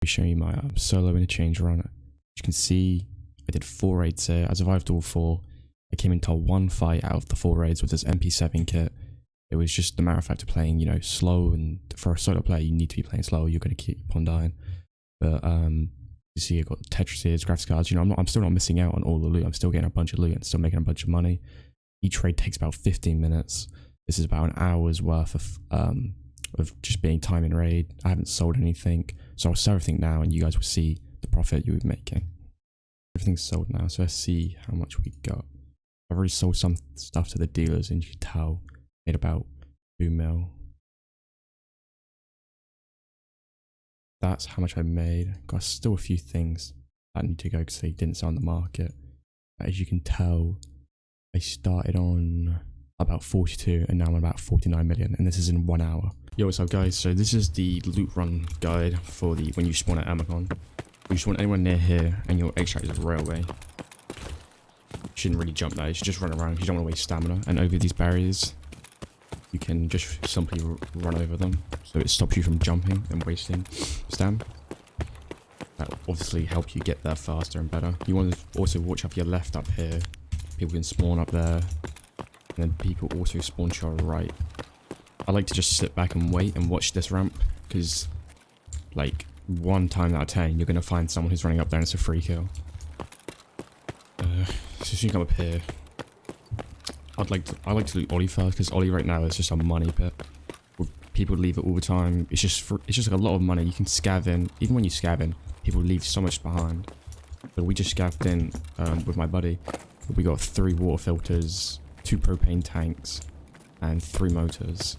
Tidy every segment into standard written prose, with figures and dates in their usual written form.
I'll be showing you my solo interchange run. As you can see, I did 4 raids here. I survived all 4. I came into 1 fight out of the 4 raids with this MP7 kit. It was just the matter of fact of playing, you know, slow, and for a solo player, you need to be playing slow. You're going to keep on dying. But you see, I got Tetrises, graphics cards. You know, I'm still not missing out on all the loot. I'm still getting a bunch of loot and still making a bunch of money. Each raid takes about 15 minutes. This is about an hour's worth of just being time in raid. I haven't sold anything, so I'll sell everything now, and you guys will see the profit you were making. Everything's sold now, so let's see how much we got. I've already sold some stuff to the dealers, and you can tell made about 2 mil. That's how much I made. Got still a few things that need to go because they didn't sell on the market. As you can tell, I started on about 42 and now I'm about 49 million, and this is in 1 hour. Yo, what's up guys? So this is the loot run guide for the when you spawn at Amazon. When you spawn anywhere near here and your extract is a railway, you shouldn't really jump there. You should just run around. You don't want to waste stamina. And over these barriers, you can just simply run over them, so it stops you from jumping and wasting stam. That will obviously help you get there faster and better. You want to also watch out for your left up here. People can spawn up there, and then people also spawn to your right. I like to just sit back and wait and watch this ramp, because like 1 time out of 10 you're going to find someone who's running up there and it's a free kill. So as you come up here, I like to loot Ollie first, because Ollie right now is just a money pit. People leave it all the time. It's just like a lot of money. You can scav in. Even when you scav in, people leave so much behind. But we just scavved in with my buddy. We got 3 water filters, 2 propane tanks, and 3 motors.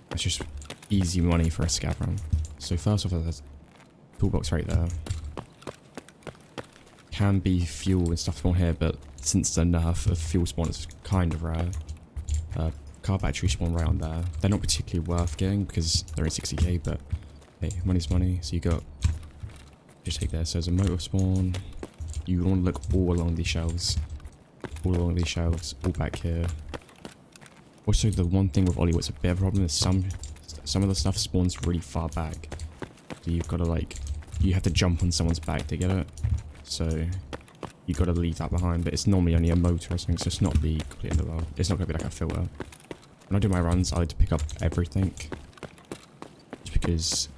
That's just easy money for a scav run. So first off, there's a toolbox right there. Can be fuel and stuff spawn here, but since the nerf of fuel spawn is kind of rare. Car battery spawn right on there. They're not particularly worth getting because they're in 60k, but hey, money's money. So you got, just take this. So there's a motor spawn. You want to look all along these shelves. All along these shelves, all back here. Also, the one thing with Ollie what's a bit of a problem is some of the stuff spawns really far back. So you've got to like, you have to jump on someone's back to get it. So you've got to leave that behind, but it's normally only a motor or something, so it's not the complete end of the world. It's not going to be like a filter. When I do my runs, I like to pick up everything, just because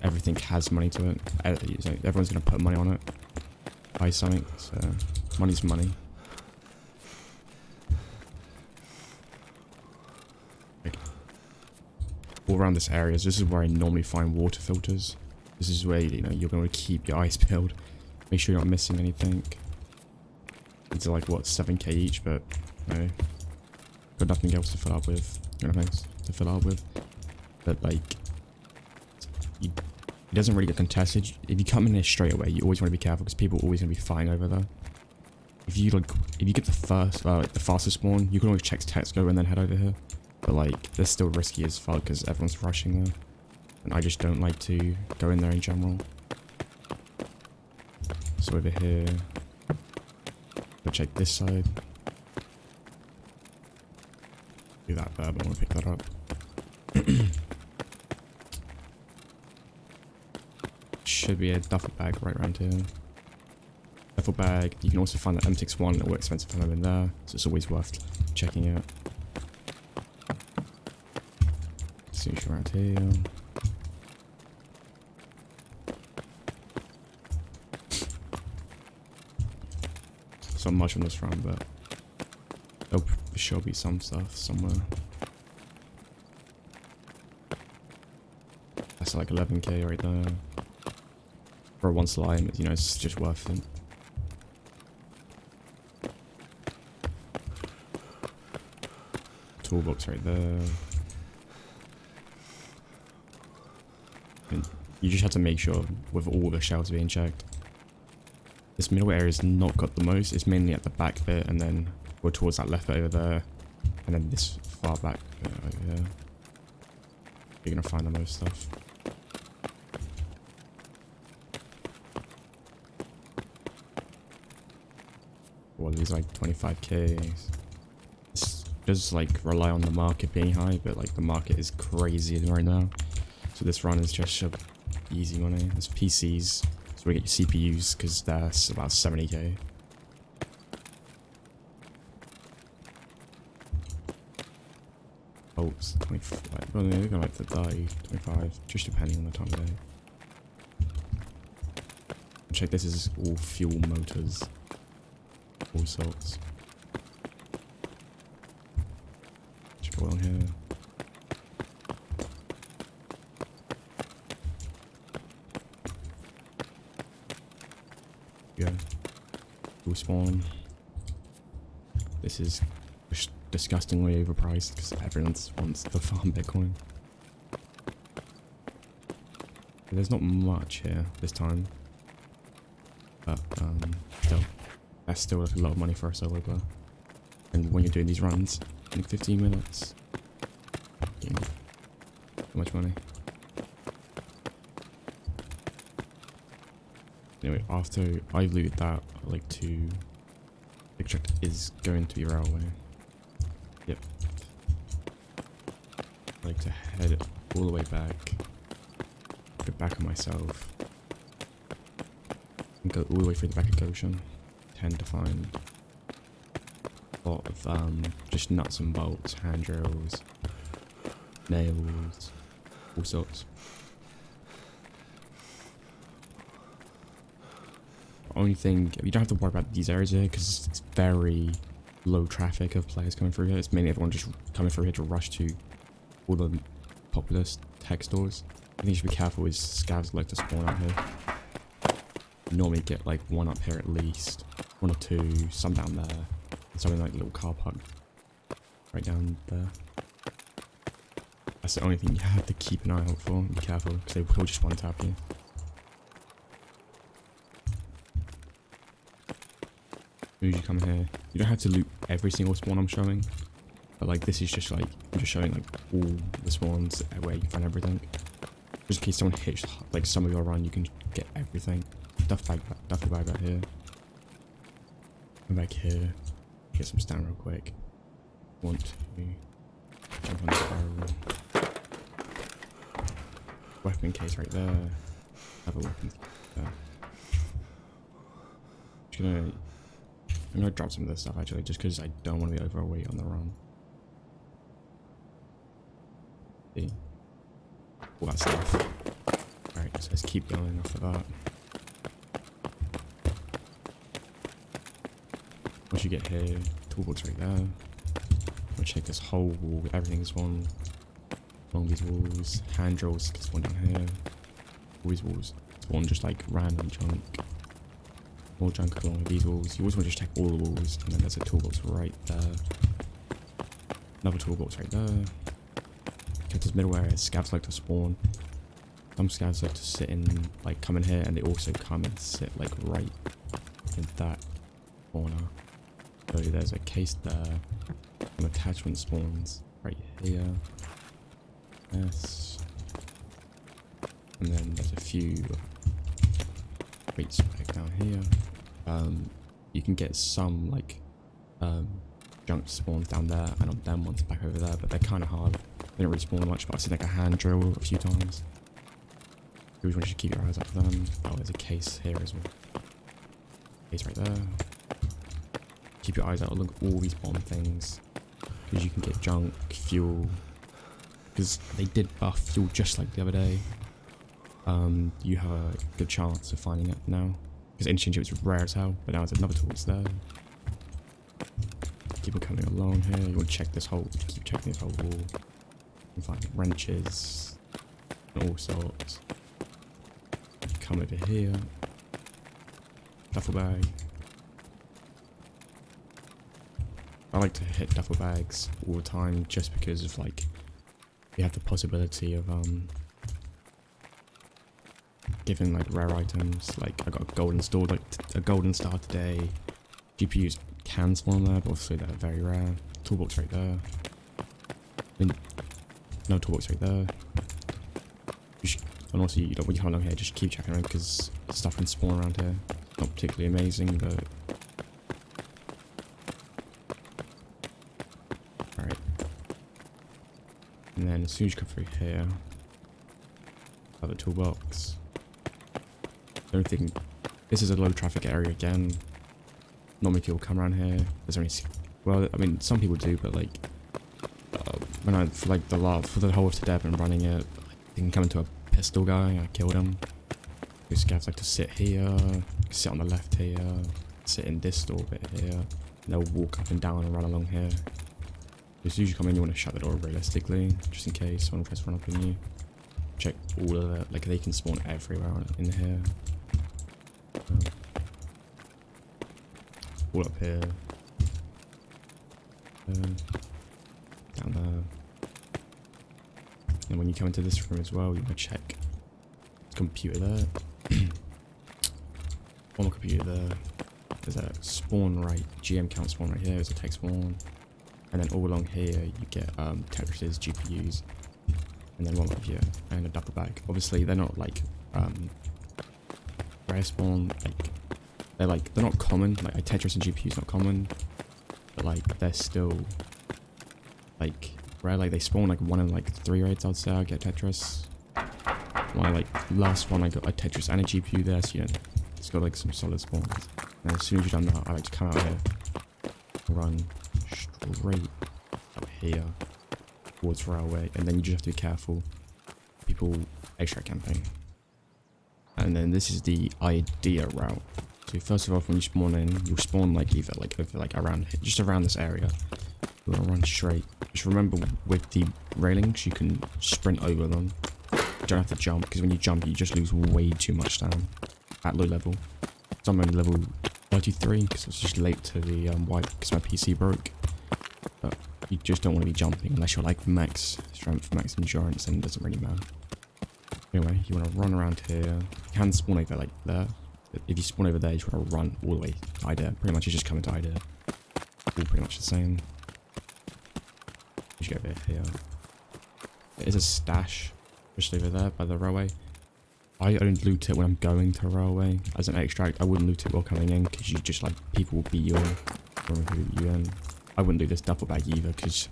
everything has money to it. Everyone's going to put money on it, buy something, so money's money. Like, all around this area, this is where I normally find water filters. This is where, you know, you're going to keep your ice peeled. Make sure you're not missing anything. It's like, what, 7k each, but no. Got nothing else to fill up with. You know, things to fill up with. But, like, it doesn't really get contested. If you come in here straight away, you always want to be careful, because people are always going to be fighting over there. If you get the first, like, the fastest spawn, you can always check Texco and then head over here. But, like, they're still risky as fuck, because everyone's rushing there. And I just don't like to go in there in general. So over here, go check this side. Do that there, but I want to pick that up. Should be a duffel bag right around here. Duffel bag. You can also find the M61 a little expensive ammo in there, so it's always worth checking out. See what's around here. Not much on this run, but there'll for sure be some stuff somewhere. That's like 11k right there. For 1 slime, you know, it's just worth it. Toolbox right there. And you just have to make sure with all the shelves being checked. This middle area has not got the most. It's mainly at the back bit, and then we're towards that left bit over there, and then this far back bit over here. You're gonna find the most stuff. Well, these like 25k. This does like rely on the market being high, but like the market is crazy right now. So this run is just easy money. There's PCs, so we get your CPUs because that's about 70k. Bolts, 25. Well, no, they're going like to 30, 25, just depending on the time of day. Check, this is all fuel motors, all sorts. Check oil on here. Yeah, full spawn. This is disgustingly overpriced because everyone wants to farm Bitcoin. But there's not much here this time. But still, that's still like a lot of money for a solo player. And when you're doing these runs in 15 minutes, getting so much money. Anyway, after I've looted that, I like to extract is going to be railway. Yep. I like to head all the way back, go back on myself. Go all the way through the back of Goshen. Tend to find a lot of just nuts and bolts, hand drills, nails, all sorts. The only thing, you don't have to worry about these areas here because it's very low traffic of players coming through here. It's mainly everyone just coming through here to rush to all the popular tech stores. I think you should be careful with scavs like to spawn out here. Normally get like one up here at least, one or two, some down there, and some in like a little car park right down there. That's the only thing you have to keep an eye out for. Be careful because they will just one tap you. As soon as you come here, you don't have to loot every single spawn I'm showing, but like this is just like I'm just showing like all the spawns where you can find everything. Just in case someone hits like some of your run, you can get everything. Duffel bag out here. Come back here. Get some stamina real quick. Want to jump on the barrel. Weapon case right there. Have a weapon there. I'm gonna drop some of this stuff actually, just because I don't want to be overweight on the run. See? All that stuff. Alright, so let's keep going off of that. Once you get here, toolbox right there. We'll check this whole wall, everything's one along these walls. Hand drills spawn down here. All these walls spawn just like random junk. More junk along these walls. You always want to just check all the walls, and then there's a toolbox right there. Another toolbox right there. Okay, this middle area, scavs like to spawn. Some scavs like to sit in, like come in here, and they also come and sit like right in that corner. So there's a case there. Some attachment spawns right here. Yes. And then there's a few crates back down here. You can get some like junk spawns down there, and on them ones back over there, but they're kind of hard. They don't really spawn much, but I've seen like a hand drill a few times. You always want to keep your eyes out for them. Oh, there's a case here as well. Case right there. Keep your eyes out, look at all these bomb things, because you can get junk, fuel, because they did buff fuel just like the other day. You have a good chance of finding it now, because Interchange was rare as hell, but now there's another tool there. Keep on coming along here, you want to check this whole, keep checking this whole wall. You can find wrenches, and all sorts. Come over here, duffel bag. I like to hit duffel bags all the time just because of like you have the possibility of giving like rare items. Like I got a golden star today. GPUs can spawn there, but obviously they're very rare. Toolbox right there. No toolbox right there. And also, when you come along here, just keep checking around because stuff can spawn around here. Not particularly amazing, but alright. And then as soon as you come through here, have a toolbox. The only thing, this is a low traffic area again. Not many people come around here. There's only, well, I mean, some people do, but like, when I, for like for the whole of today I've been running it, I can come into a pistol guy, I killed him. These scavs like to sit here, sit on the left here, sit in this door bit here, and they'll walk up and down and run along here. Just usually come in, you want to shut the door realistically, just in case someone tries to run up on you. Check all of it, like they can spawn everywhere in here. All up here. Down there. And when you come into this room as well, you want to check the computer there. One more computer there. There's a spawn right, GM count spawn right here, there's a tech spawn. And then all along here you get Tetris's GPUs. And then one up here, and a double bag. Obviously they're not like rare spawn, like they're not common, like Tetris and GPU's not common. But like they're still like rare, like they spawn like 1 in like 3 raids I'd say I get Tetris. My like last one I got a Tetris and a GPU there, so you know, it's got like some solid spawns. And as soon as you've done that, I like to come out here, run straight up here towards railway, and then you just have to be careful. People extract camping. And then this is the idea route. So first of all, when you spawn in, you'll spawn like either like over like around, just around this area. You want to run straight. Just remember with the railings, you can sprint over them. You don't have to jump, because when you jump, you just lose way too much time at low level. So I'm only level 33 because I was just late to the wipe because my PC broke. But you just don't want to be jumping unless you're like max strength, max endurance, and it doesn't really matter. Anyway, you want to run around here. You can spawn over like there. If you spawn over there, you just want to run all the way to Idea. Pretty much you just come into Idea. All pretty much the same. You go over here. There is a stash just over there by the railway. I only loot it when I'm going to railway. As an extract, I wouldn't loot it while coming in because you just like people will beat you in. I wouldn't do this duffel bag either because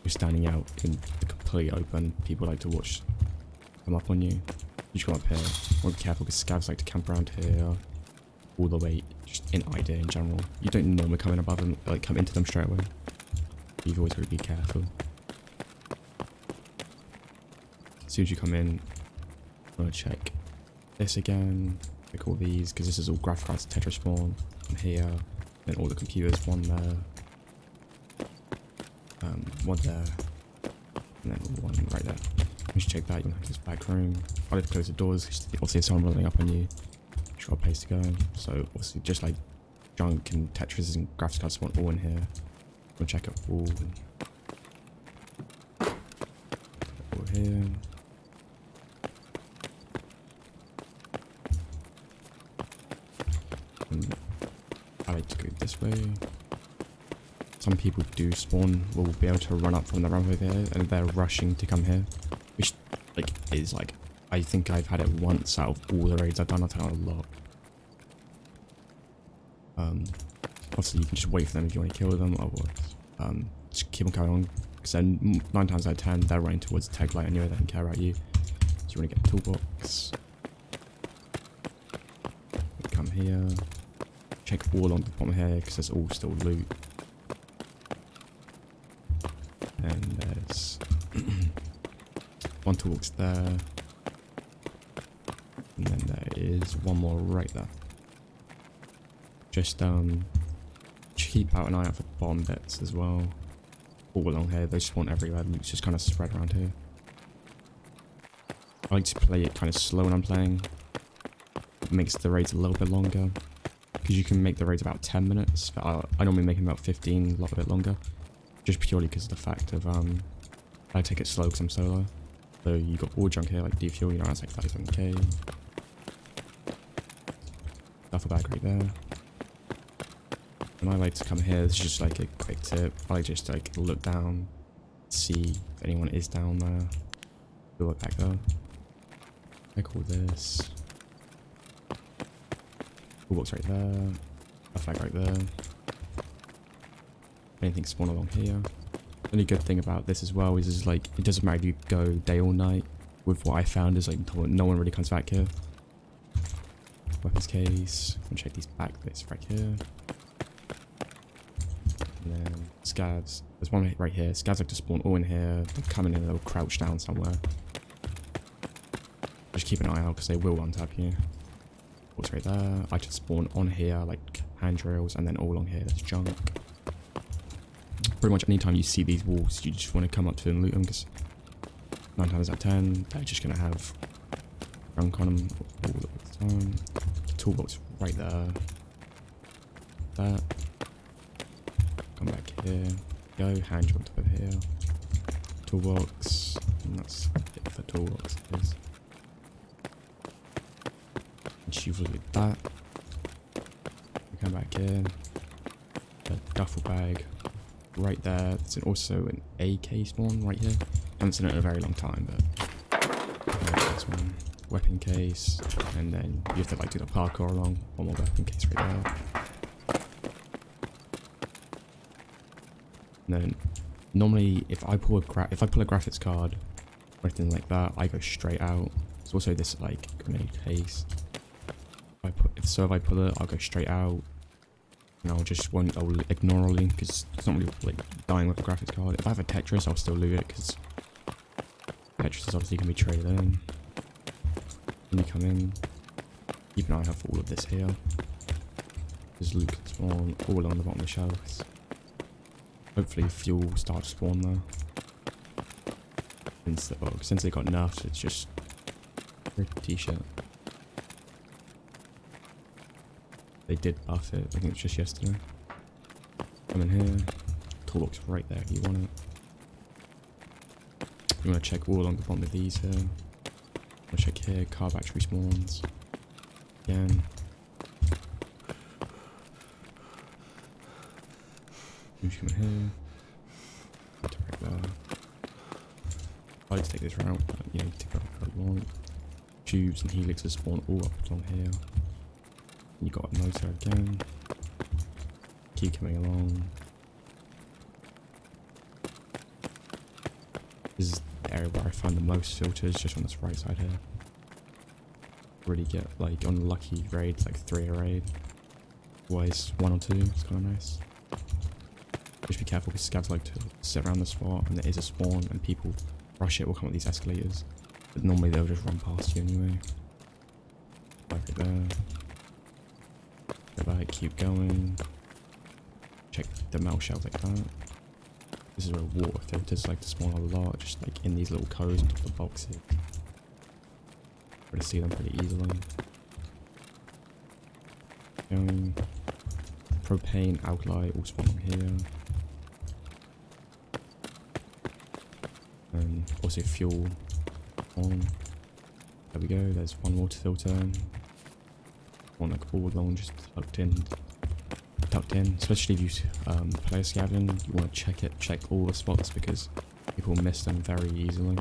you're standing out in the completely open. People like to watch come up on you. You just come up here. Want to be careful because scavs like to camp around here all the way just in Idea in general. You don't normally come in above them, like come into them straight away. You've always got to be careful. As soon as you come in, I'm going to check this again, check all these, because this is all graphic cards Tetris spawn. One here, then all the computers, one there, one there, and then one right there. You should check that, you want to this back room. I like to close the doors, obviously if someone rolling up on you, you've got a place to go. So obviously just like junk and Tetris and graphics cards spawn all in here. We'll check it all. All here. I like to go this way. Some people do spawn, will be able to run up from the runway there, and they're rushing to come here. Which, like, is like, I think I've had it once out of all the raids I've done. I've done a lot. Obviously you can just wait for them if you want to kill them, or just keep on going on. Because then 9 times out of 10, they're running towards the tag light anyway, they don't care about you. So you want to get a toolbox. Come here. Check all on the bottom here because there's all still loot. And there's one toolbox there. And then there is one more right there. Just keep out an eye out for bottom bits as well. All along here, they spawn everywhere. Loot's just kind of spread around here. I like to play it kind of slow when I'm playing. It makes the raids a little bit longer. Because you can make the raids about 10 minutes. I normally make them about 15, a little bit longer. Just purely because of the fact of, I take it slow because I'm solo. So you got all junk here, like defuel, you know, that's like 37k. Duffel bag right there. And I like to come here, this is just like a quick tip. I like just like look down, see if anyone is down there. Go look back there. Like all this. Toolbox right there. A flag right there. Anything spawn along here. The only good thing about this as well is like it doesn't matter if you go day or night. With what I found is like no one really comes back here. Weapons case. I'm gonna check these back bits right here. And then scavs. There's one right here. Scavs like to spawn all in here. They're coming in, they'll crouch down somewhere. Just keep an eye out because they will untap you. What's right there? I just spawn on here like handrails and then all along here there's junk. Pretty much anytime you see these walls, you just want to come up to them and loot them because 9 times out of 10, they're just going to have junk on them all the time. The toolbox right there. That. Come back here. Go, hand on top of here. Toolbox. And that's it for toolboxes. Achieve with that. We come back here. The duffel bag. Right there. There's also an AK spawn right here. Haven't seen it in a very long time, but this one. Weapon case, and then you have to like do the parkour along. One more weapon case right there. And then normally, if I pull a graphics card or anything like that, I go straight out. There's also this like grenade case. If I pull it, I'll go straight out. And I'll ignore all link because it's not really like dying with a graphics card. If I have a Tetris, I'll still loot it because Tetris is obviously going to be traded in. When you come in, keep an eye out for all of this here. There's loot can spawn all along the bottom of the shelves. Hopefully fuel starts to spawn there. Since they got nerfed, it's just pretty shit. They did buff it, I think it was just yesterday. Come in here, toolbox right there if you want it. You want to check all along the bottom of these here. I'll check here, car battery spawns. Again. You just come in here. Right there. I like to take this route, but you know, you take whatever you want. Tubes and helixes spawn all up along here. You got a motor again. Keep coming along. This is the area where I find the most filters, just on this right side here. Really get like on lucky raids, like 3 a raid. Otherwise 1 or 2, it's kind of nice. Just be careful because scavs like to sit around the spot and there is a spawn and people rush it will come up these escalators. But normally they'll just run past you anyway. Like it there. Go back, keep going. Check the metal shelves like that. This is where water filters like to spawn a lot, just like in these little codes on top of the boxes. Able to see them pretty easily. Going. Propane, alkali, all spawn on here. And also fuel on. There we go, there's one water filter. One like all along just tucked in. Especially if you play scavenging, you want to check all the spots because people miss them very easily.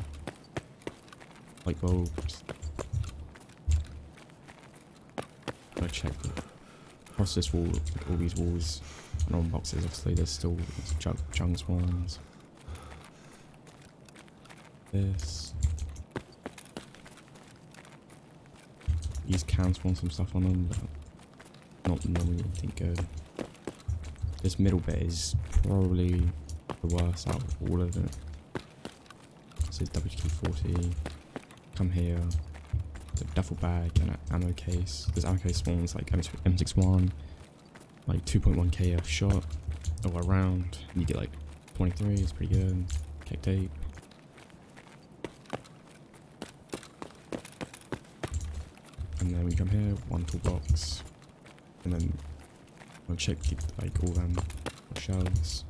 Like bulbs. Gotta check across this wall, like all these walls and on boxes. Obviously, there's still junk spawns. This. These can spawn some stuff on them, but not normally anything good. This middle bit is probably the worst out of all of it. This is WK40. Come here. The duffel bag and an ammo case. There's ammo case spawns like M61, like 2.1k a shot all around. You get like 23, it's pretty good. Kick tape. And then we come here, one toolbox, and then I'll check like all them shelves.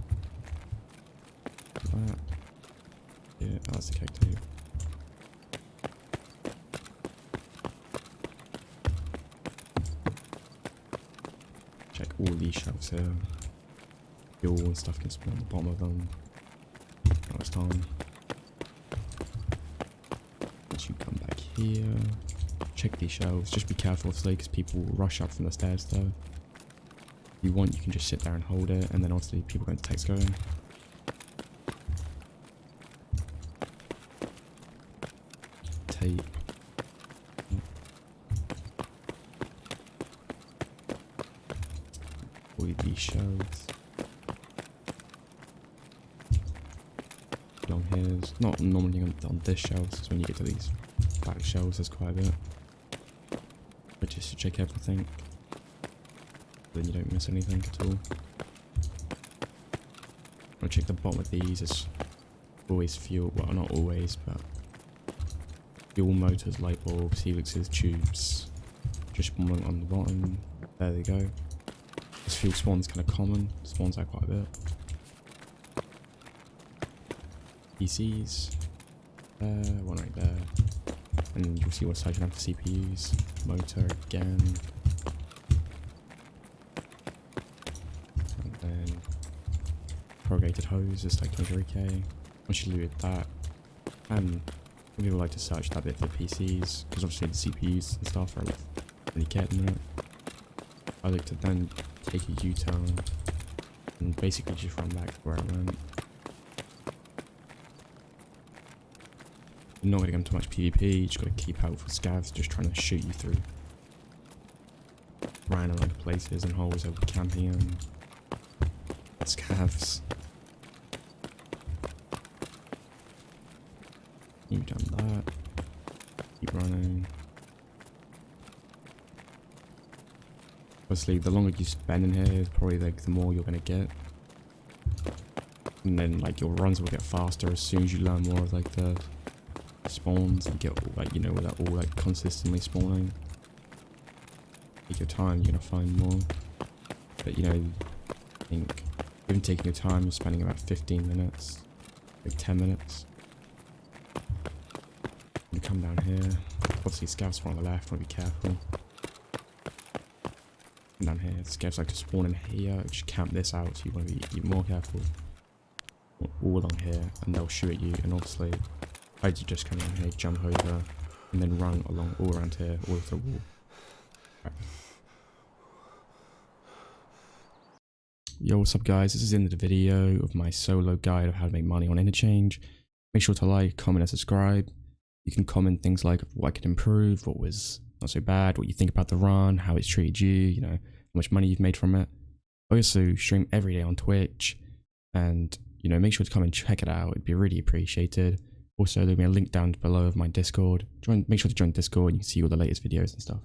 Like that. Yeah, that's the cake tape. Check all these shelves here. Fuel and stuff can spawn on the bottom of them. Now it's time. Once you come back here. Check these shelves, just be careful obviously because people will rush up from the stairs though. If you want, you can just sit there and hold it, and then obviously people go into text going. Tape. these shelves. Along here, not normally on this shelves, because when you get to these back shelves there's quite a bit. But just to check everything, then you don't miss anything at all. I'll check the bottom of these, it's always fuel, well not always, but fuel, motors, light bulbs, helixes, tubes, just spawning on the bottom. There they go. This fuel spawn's kind of common, spawns out quite a bit. PCs, one right there, and you'll see what side you have for CPUs. Motor again, and then corrugated hose is like 23k. Once you looted that, and people like to search that bit for PCs because obviously the CPUs and stuff are like really getting it. I like to then take a U-turn and basically just run back to where I went. You're not going to get into much PvP, you just got to keep out for scavs just trying to shoot you through random places and holes over camping and scavs. You've done that. Keep running. Obviously, the longer you spend in here, probably like the more you're going to get. And then like your runs will get faster as soon as you learn more of like the spawns and get all, like, you know, without all like consistently spawning. Take your time, you're gonna find more. But you know, I think even taking your time, you're spending about 15 minutes, like 10 minutes. You come down here, obviously scavs spawn on the left, want to be careful. Come down here, scavs like to spawn in here, just camp this out, so you want to be even more careful. All along here, and they'll shoot at you, and obviously I just come in here, jump over, and then run along all around here, all over the wall. Right. Yo, what's up guys, this is the end of the video of my solo guide of how to make money on Interchange. Make sure to like, comment and subscribe. You can comment things like what I could improve, what was not so bad, what you think about the run, how it's treated you, you know, how much money you've made from it. I also stream every day on Twitch, and you know, make sure to come and check it out, it'd be really appreciated. Also, there'll be a link down below of my Discord. Make sure to join Discord and you can see all the latest videos and stuff.